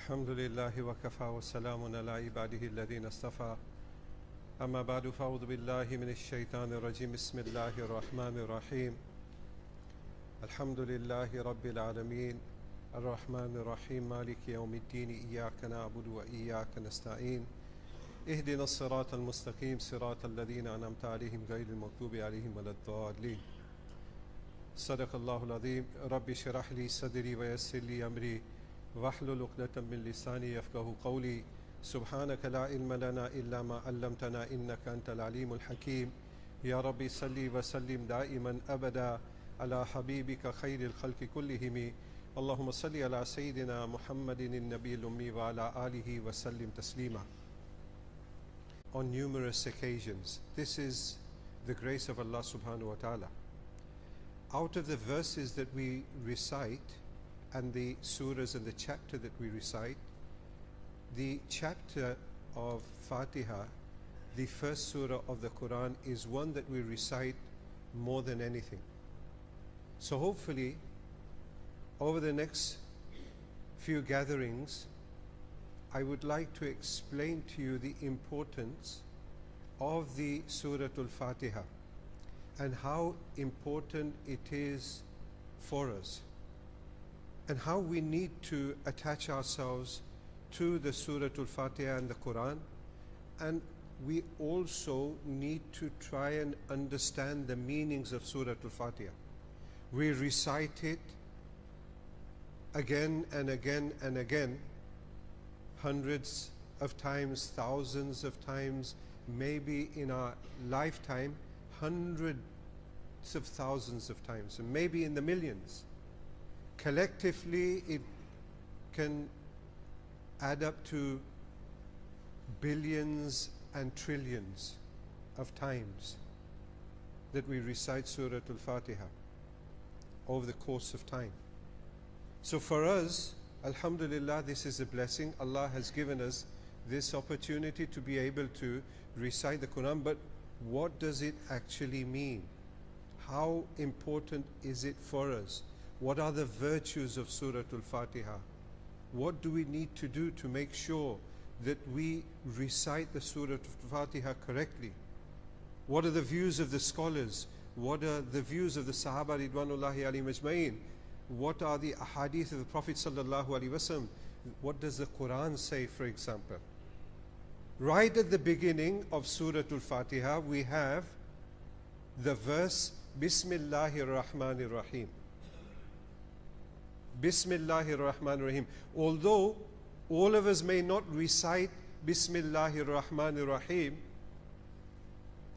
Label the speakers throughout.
Speaker 1: الحمد لله وكفى وسلام على عباده الذين اصطفى أما بعد فأعوذ بالله من الشيطان الرجيم بسم الله الرحمن الرحيم الحمد لله رب العالمين الرحمن الرحيم مالك يوم الدين إياك نعبد وإياك نستعين اهدنا الصراط المستقيم صراط الذين أنعمت عليهم غير المغضوب عليهم ولا الضالين صدق الله العظيم رب اشرح لي صدري ويسر لي أمري واحلل عقدة من لساني يفقهوا قولي سبحانك لا علم لنا إلا ما علمتنا إنك أنت العليم الحكيم يا ربي صل وسلم دائما أبدا على حبيبك خير الخلق كلهم اللهم صل على سيدنا محمد النبي الأمي وعلى آله وسلم تسليما. On numerous occasions, this is the grace of Allah subhanahu wa ta'ala. Out of the verses that we recite and the surahs and the chapter that we recite, the chapter of Fatiha, the first surah of the Quran, is one that we recite more than anything. So hopefully over the next few gatherings I would like to explain to you the importance of the Surah Al-Fatiha and how important it is for us, and how we need to attach ourselves to the Surah Al-Fatiha and the Quran. And we also need to try and understand the meanings of Surah Al-Fatiha. We recite it again and again and again, hundreds of times, thousands of times, maybe in our lifetime, hundreds of thousands of times, and maybe in the millions. Collectively, it can add up to billions and trillions of times that we recite Surah Al-Fatiha over the course of time. So for us, Alhamdulillah, this is a blessing. Allah has given us this opportunity to be able to recite the Quran. But what does it actually mean? How important is it for us? What are the virtues of Surah Al-Fatiha? What do we need to do to make sure that we recite the Surah Al-Fatiha correctly? What are the views of the scholars? What are the views of the Sahaba Ridwanullahi alayhim ajma'in? What are the ahadith of the Prophet sallallahu alaihi wasallam? What does the Quran say, for example? Right at the beginning of Surah Al-Fatiha, we have the verse Bismillahir Rahmanir Rahim. Bismillahir Rahmanir Rahim. Although all of us may not recite Bismillahir Rahmanir Rahim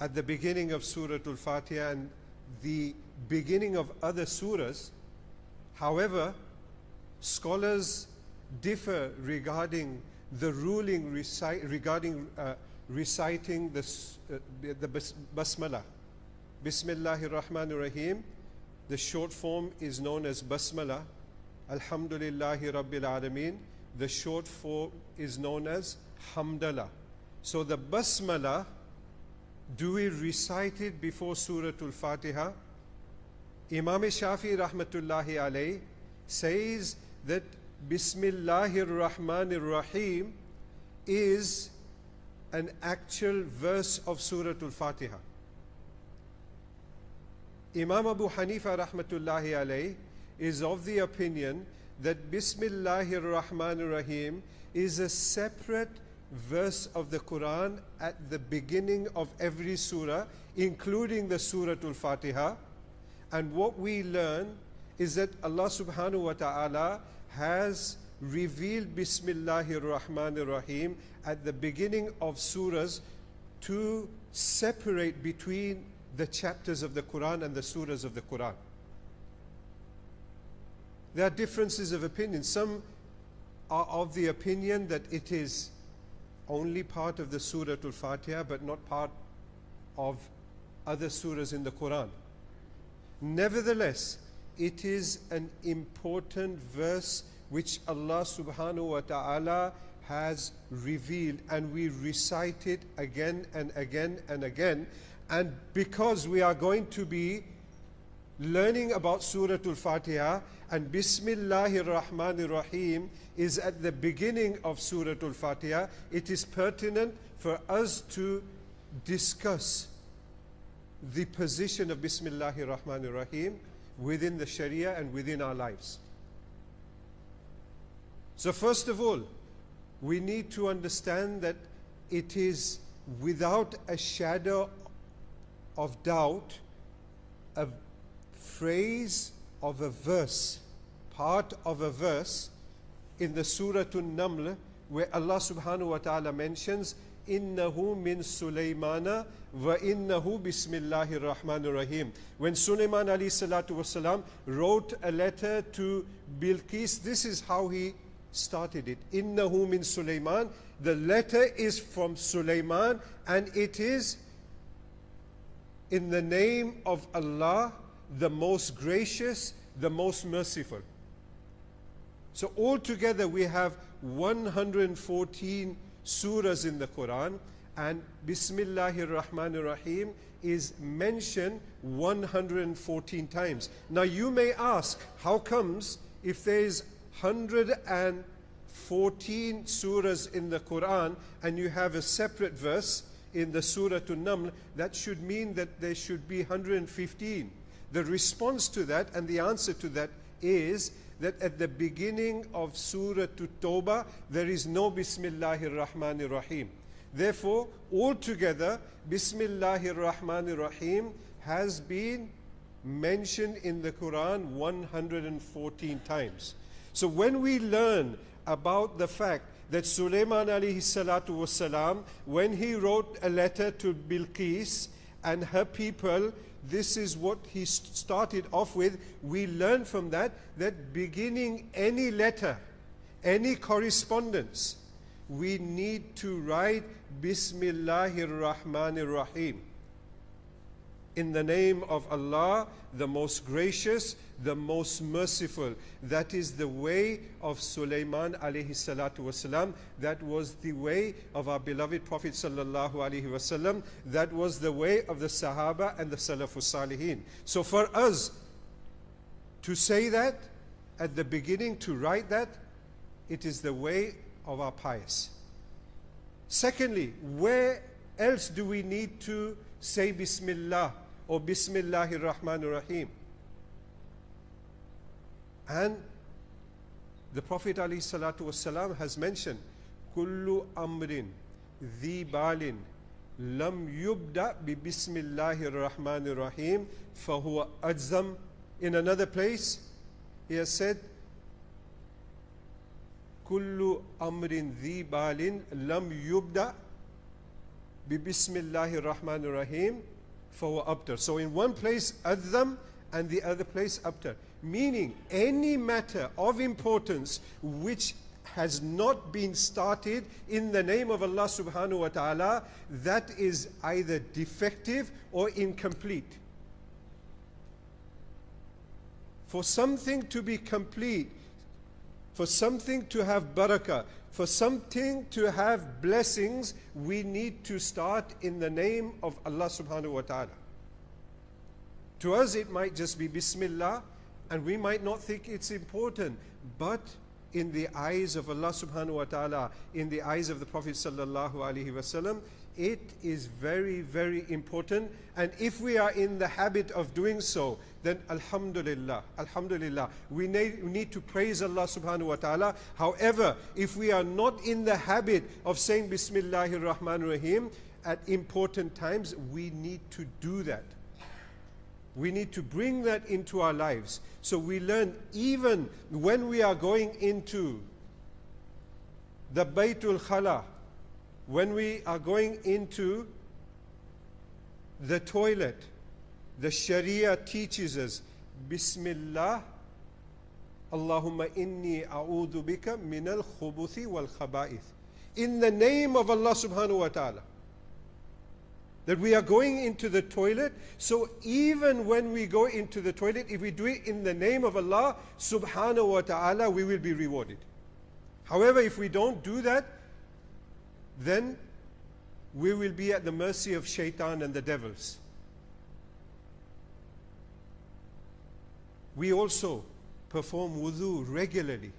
Speaker 1: at the beginning of Surah Al-Fatiha and the beginning of other surahs, however, scholars differ regarding the ruling regarding reciting the Basmala. Bismillahir Rahmanir Rahim. The short form is known as Basmala. Alhamdulillahi Rabbil Alameen. The short form is known as Hamdallah. So the Basmala, do we recite it before Surah Al-Fatiha? Imam Shafi rahmatullahi alayhi says that Bismillahir Rahmanir Rahim is an actual verse of Surah Al-Fatiha. Imam Abu Hanifa rahmatullahi alayhi is of the opinion that Bismillahir Rahmanir Rahim is a separate verse of the Quran at the beginning of every surah, including the Surah Al-Fatiha. And what we learn is that Allah subhanahu wa ta'ala has revealed Bismillahir Rahmanir Rahim at the beginning of surahs to separate between the chapters of the Quran and the surahs of the Quran. There are differences of opinion. Some are of the opinion that it is only part of the Surah Al-Fatiha but not part of other surahs in the Quran. Nevertheless, it is an important verse which Allah subhanahu wa ta'ala has revealed, and we recite it again and again and again. And because we are going to be learning about Surah Al-Fatiha, and Bismillahir Rahmanir Rahim is at the beginning of Surah Al-Fatiha, it is pertinent for us to discuss the position of Bismillahir Rahmanir Rahim within the Sharia and within our lives. So first of all, we need to understand that it is without a shadow of doubt a phrase of a verse, part of a verse in the Surah An-Naml, where Allah subhanahu wa ta'ala mentions innahu min Sulaymana wa innahu bismillahir rahmanir rahim. When Sulaiman alayhi salatu wasalam wrote a letter to Bilqis, this is how he started it. Innahu min Sulaiman. The letter is from Sulaiman, and it is in the name of Allah, the most gracious, the most merciful. So altogether we have 114 surahs in the Quran, and Bismillahir Rahmanir Rahim is mentioned 114 times. Now you may ask, how comes if there is 114 surahs in the Quran and you have a separate verse in the Surah An-Naml, that should mean that there should be 115. The response to that and the answer to that is that at the beginning of Surah At-Tawbah there is no Bismillahir Rahmanir Rahim. Therefore, altogether Bismillahir Rahmanir Rahim has been mentioned in the Quran 114 times. So when we learn about the fact that Sulaiman alayhi salatu wasalam, when he wrote a letter to Bilqis and her people, this is what he started off with, we learn from that beginning any letter, any correspondence, we need to write Bismillahir Rahmanir Rahim. In the name of Allah, the most gracious, the most merciful. That is the way of Sulaiman alayhi salatu wasalam. That was the way of our beloved Prophet sallallahu alaihi wasallam. That was the way of the Sahaba and the Salafus Salihin. So for us to say that at the beginning, to write that, it is the way of our pious. Secondly, where else do we need to say Bismillah or Bismillahir Rahmanir Rahim? And the Prophet ﷺ has mentioned, Kullu amrin dhi balin lam yubda bi Bismillahir Rahmanir Rahim fahuwa adzam. In another place, he has said, Kullu amrin dhi balin lam yubda bi Bismillahir Rahmanir Rahim fahuwa abtar. So in one place, adzam, and the other place, abtar. Meaning, any matter of importance which has not been started in the name of Allah subhanahu wa ta'ala, that is either defective or incomplete. For something to be complete, for something to have barakah, for something to have blessings, we need to start in the name of Allah subhanahu wa ta'ala. To us it might just be Bismillah, and we might not think it's important, but in the eyes of Allah subhanahu wa ta'ala, in the eyes of the Prophet sallallahu alaihi wasallam, it is very, very important. And if we are in the habit of doing so, then alhamdulillah, alhamdulillah, we need to praise Allah subhanahu wa ta'ala. However, if we are not in the habit of saying Bismillahir Rahmanir Rahim at important times, we need to do that. We need to bring that into our lives. So we learn even when we are going into the Baytul Khala, when we are going into the toilet, the Sharia teaches us, Bismillah, Allahumma inni a'udhu bika minal khubuthi wal khaba'ith. In the name of Allah subhanahu wa ta'ala. That we are going into the toilet, so even when we go into the toilet, if we do it in the name of Allah subhanahu wa ta'ala, we will be rewarded. However, if we don't do that, then we will be at the mercy of shaitan and the devils. We also perform wudu regularly.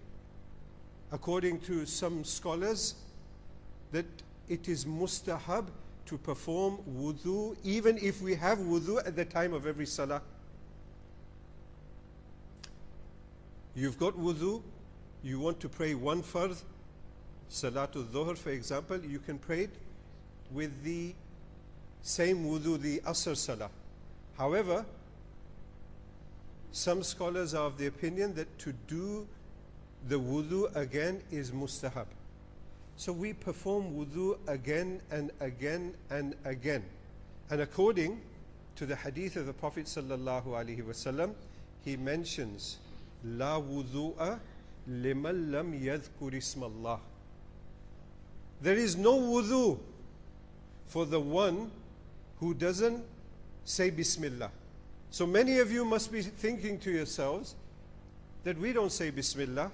Speaker 1: According to some scholars, that it is mustahab to perform wudu even if we have wudu at the time of every salah. You've got wudu, you want to pray one fard, Salatul Dhuhr for example, you can pray it with the same wudu, the Asr Salah. However, some scholars are of the opinion that to do the wudu again is mustahab. So we perform wudu again and again and again. And according to the hadith of the Prophet sallallahu alaihi wasallam, he mentions La wudu'a liman lam yadhkur ismallah. There is no wudu for the one who doesn't say Bismillah. So many of you must be thinking to yourselves that we don't say Bismillah.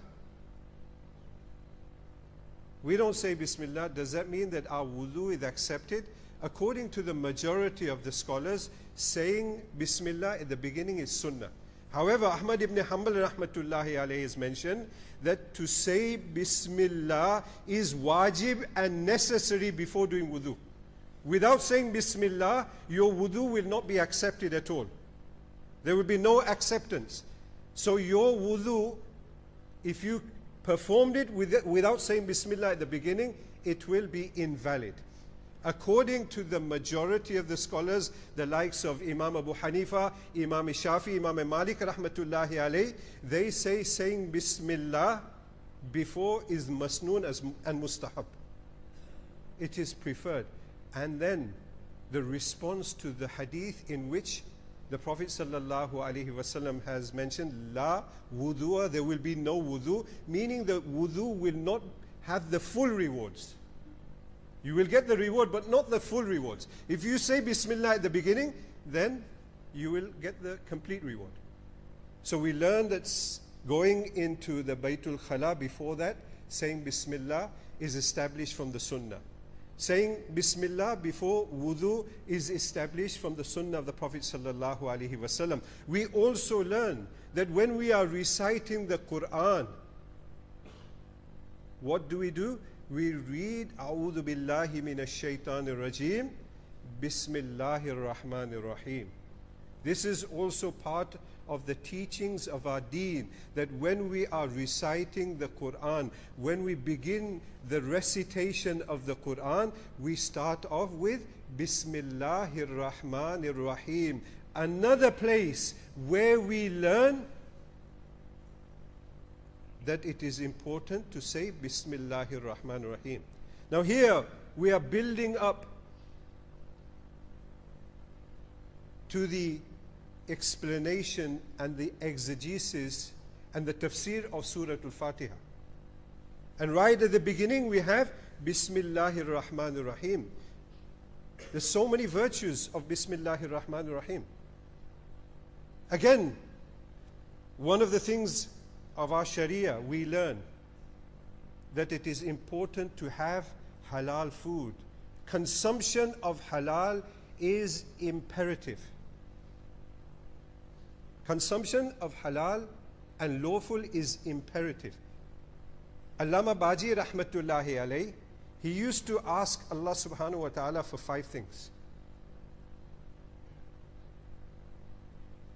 Speaker 1: We don't say Bismillah. Does that mean that our wudu is accepted? According to the majority of the scholars, saying Bismillah at the beginning is sunnah. However, Ahmad ibn Hanbal rahmatullahi alayhi has mentioned that to say Bismillah is wajib and necessary before doing wudu. Without saying Bismillah, your wudu will not be accepted at all. There will be no acceptance. So your wudu, if you performed it without saying Bismillah at the beginning, it will be invalid. According to the majority of the scholars, the likes of Imam Abu Hanifa, Imam Shafi, Imam Malik rahmatullahi alayh, they say saying Bismillah before is masnoon and mustahab. It is preferred. And then the response to the hadith in which the Prophet sallallahu alaihi wasallam has mentioned La wudu'a, there will be no wudu, meaning the wudu will not have the full rewards. You will get the reward, but not the full rewards. If you say Bismillah at the beginning, then you will get the complete reward. So we learn that going into the Baytul Khala before that, saying Bismillah is established from the Sunnah. Saying Bismillah before wudu is established from the Sunnah of the Prophet sallallahu alaihi wasallam. We also learn that when we are reciting the Quran, what do? We read A'udhu billahi minash shaitanir rajim, Bismillahir rahmanir rahim. This is also part of the teachings of our deen, that when we are reciting the Quran, when we begin the recitation of the Quran, we start off with Bismillahir rahmanir rahim. Another place where we learn that it is important to say Bismillahir rahmanir rahim. Now here we are building up to the explanation and the exegesis and the tafsir of Surah Al-Fatiha. And right at the beginning we have Bismillahir Rahmanir Rahim. There's so many virtues of Bismillahir Rahmanir Rahim. Again, one of the things of our Sharia, we learn that it is important to have halal food. Consumption of halal is imperative. Consumption of halal and lawful is imperative. Allama Baji rahmatullahi alayh, he used to ask Allah subhanahu wa ta'ala for 5 things.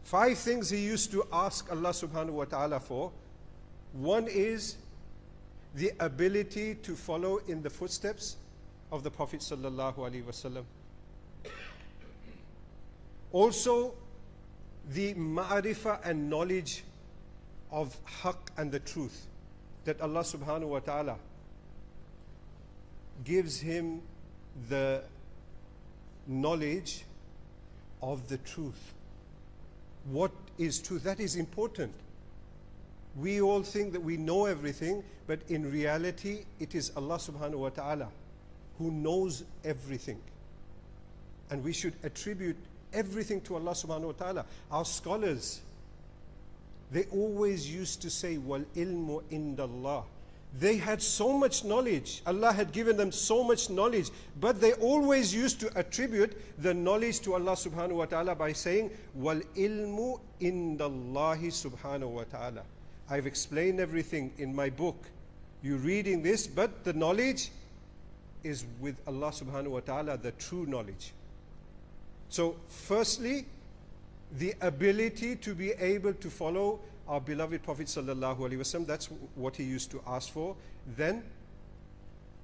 Speaker 1: 5 things he used to ask Allah subhanahu wa ta'ala for. One is the ability to follow in the footsteps of the Prophet sallallahu alaihi wasallam. Also, the ma'rifah and knowledge of haqq and the truth, that Allah subhanahu wa ta'ala gives him the knowledge of the truth. What is truth? That is important. We all think that we know everything, but in reality it is Allah subhanahu wa ta'ala who knows everything. And we should attribute everything to Allah subhanahu wa ta'ala. Our scholars, they always used to say, wal ilmu indallah. They had so much knowledge. Allah had given them so much knowledge. But they always used to attribute the knowledge to Allah subhanahu wa ta'ala by saying, Wal ilmu indallahi subhanahu wa ta'ala. I've explained everything in my book. You're reading this, but the knowledge is with Allah subhanahu wa ta'ala, the true knowledge. So firstly, the ability to be able to follow our beloved Prophet sallallahu alaihi wasallam, that's what he used to ask for. Then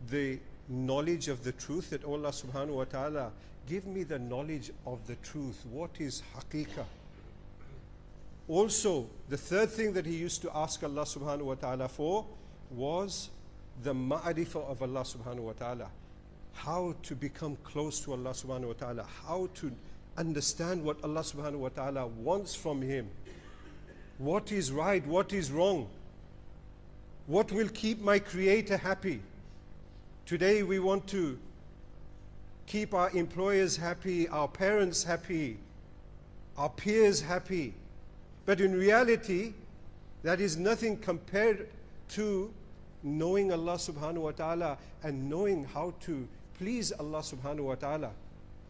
Speaker 1: the knowledge of the truth, that Allah subhanahu wa ta'ala, give me the knowledge of the truth. What is haqiqah? Also, the third thing that he used to ask Allah subhanahu wa ta'ala for was the ma'rifah of Allah subhanahu wa ta'ala. How to become close to Allah subhanahu wa ta'ala. How to understand what Allah subhanahu wa ta'ala wants from him. What is right, what is wrong. What will keep my Creator happy. Today we want to keep our employers happy, our parents happy, our peers happy. But in reality, that is nothing compared to knowing Allah subhanahu wa ta'ala and knowing how to please Allah subhanahu wa ta'ala.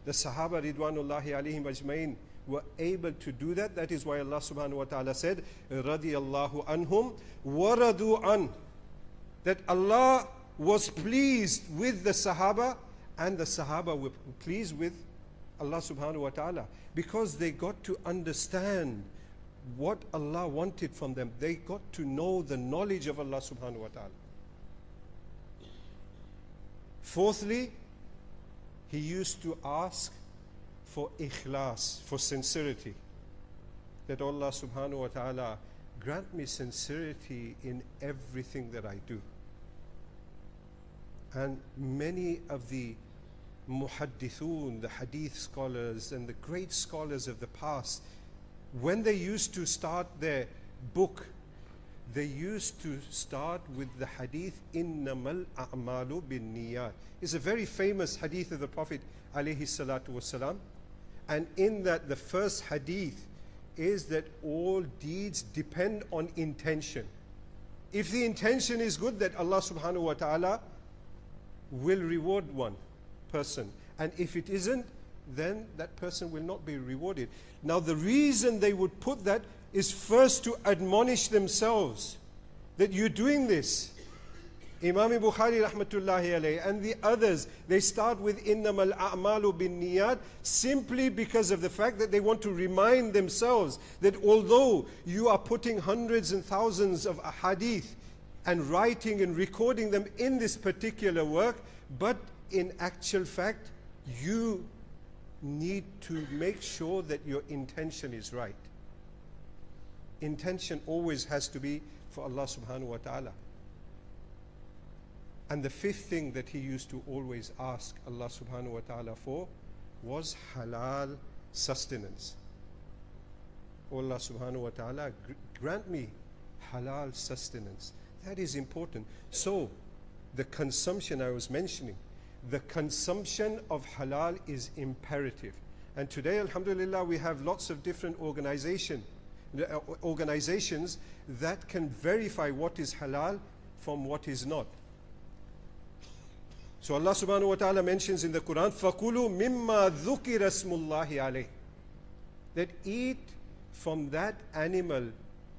Speaker 1: The Sahaba ridwanullahi alayhim ajmain were able to do that. That is why Allah subhanahu wa ta'ala said, radiyallahu anhum waradu an. That Allah was pleased with the Sahaba and the Sahaba were pleased with Allah subhanahu wa ta'ala because they got to understand what Allah wanted from them. They got to know the knowledge of Allah subhanahu wa ta'ala. Fourthly, he used to ask for ikhlas, for sincerity. That Allah subhanahu wa ta'ala grant me sincerity in everything that I do. And many of the muhaddithun, the hadith scholars and the great scholars of the past, when they used to start their book, they used to start with the hadith, innamal a'malu bin niyat. It's a very famous hadith of the Prophet alayhi salatu wasalam. And in that, the first hadith is that all deeds depend on intention. If the intention is good, that Allah subhanahu wa ta'ala will reward one person. And if it isn't, then that person will not be rewarded. Now the reason they would put that is first to admonish themselves that you're doing this. Imam Bukhari rahmatullahi alayhi and the others, they start with innamal a'malu bin niyat simply because of the fact that they want to remind themselves that although you are putting hundreds and thousands of ahadith and writing and recording them in this particular work, but in actual fact you need to make sure that your intention is right. Intention always has to be for Allah subhanahu wa ta'ala. And the fifth thing that he used to always ask Allah subhanahu wa ta'ala for was halal sustenance. Allah subhanahu wa ta'ala, grant me halal sustenance. That is important. So the consumption I was mentioning, the consumption of halal is imperative. And today, alhamdulillah, we have lots of different organizations that can verify what is halal from what is not. So Allah subhanahu wa ta'ala mentions in the Quran, فَكُلُوا مِمَّا ذُكِرَ اسْمُ اللَّهِ عَلَيْهِ, that eat from that animal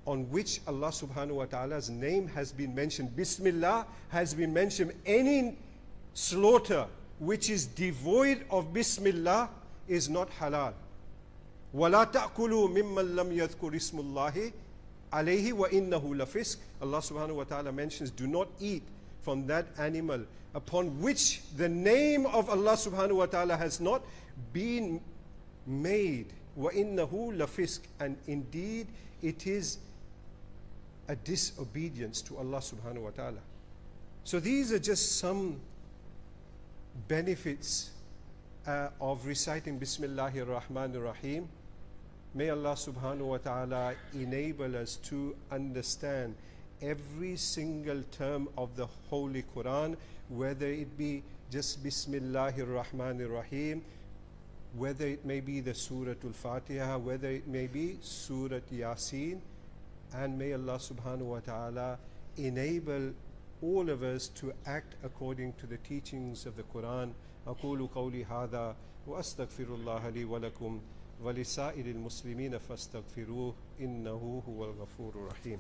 Speaker 1: on which Allah subhanahu wa ta'ala's name has been mentioned. Bismillah has been mentioned. Any slaughter which is devoid of Bismillah is not halal. وَلَا تَأْكُلُوا مِمَّنْ لَمْ يَذْكُرِ اسْمُ اللَّهِ عَلَيْهِ وَإِنَّهُ لَفِسْقٌ. Allah subhanahu wa ta'ala mentions, do not eat from that animal upon which the name of Allah subhanahu wa ta'ala has not been made. وَإِنَّهُ لَفِسْقٌ. And indeed it is a disobedience to Allah subhanahu wa ta'ala. So these are just some benefits of reciting Bismillahir Rahmanir Rahim. May Allah subhanahu wa ta'ala enable us to understand every single term of the Holy Quran, whether it be just Bismillahir Rahmanir Rahim, whether it may be the Surah Al-Fatiha, whether it may be Surah Yasin. And may Allah subhanahu wa ta'ala enable all of us to act according to the teachings of the Quran. أقول قولي هذا وأستغفر الله لي ولكم ولسائر المسلمين فاستغفروه إنه هو الغفور الرحيم.